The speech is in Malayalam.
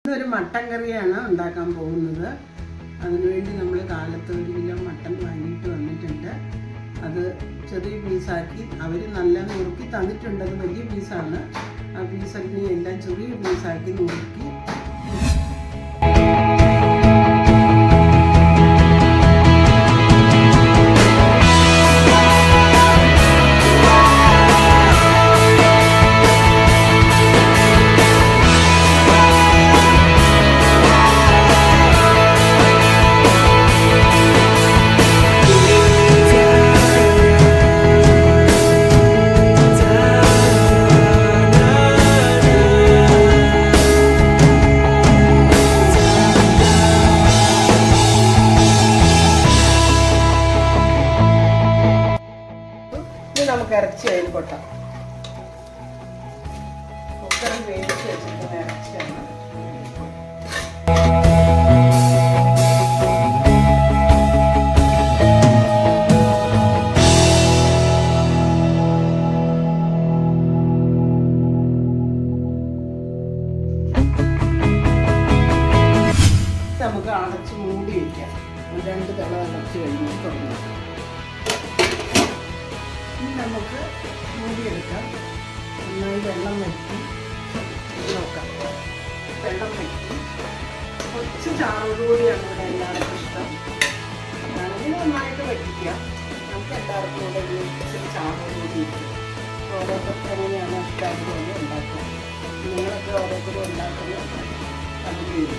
ഇതൊരു മട്ടൻ കറിയാണ് ഉണ്ടാക്കാൻ പോകുന്നത്. അതിനുവേണ്ടി നമ്മൾ കാലത്ത് 1 കിലോ മട്ടൻ വാങ്ങിയിട്ട് വന്നിട്ടുണ്ട്. അത് ചെറിയ പീസാക്കി അവർ നല്ല നുറുക്കി തന്നിട്ടുണ്ട്. അത് വലിയ പീസാണ്. ആ പീസൊക്കെ എല്ലാം ചെറിയ പീസാക്കി നുറുക്കി നമുക്ക് ഇറച്ചി അതിൽ കൊട്ടാം. കുക്കറിൽ വേവിച്ച് വെച്ചിരിക്കുന്ന ഇറച്ചിയാണ്. നമുക്ക് അടച്ച് മൂടി വയ്ക്കാം. 2 തിള അടച്ച് കഴിഞ്ഞ് തുടങ്ങാം. ഇനി നമുക്ക് മൂടിയെടുക്കാം. നന്നായി വെള്ളം വറ്റി നോക്കാം. വെള്ളം വറ്റി കുറച്ച് ചാറോടുകൂടിയാണ് ഇവിടെ എല്ലാവർക്കും ഇഷ്ടം. അങ്ങനെ നന്നായിട്ട് വറ്റിക്കാം. നമുക്ക് എല്ലാവർക്കും ഇവിടെ ഇച്ചിരി ചാറോടുകൂടി ഇരിക്കും. ഓരോരുത്തർക്ക് എങ്ങനെയാണ് ഇഷ്ടം അതുപോലെ ഉണ്ടാക്കുക. നിങ്ങളൊക്കെ ഓരോരുത്തരും ഉണ്ടാക്കുന്നത് അതിൽ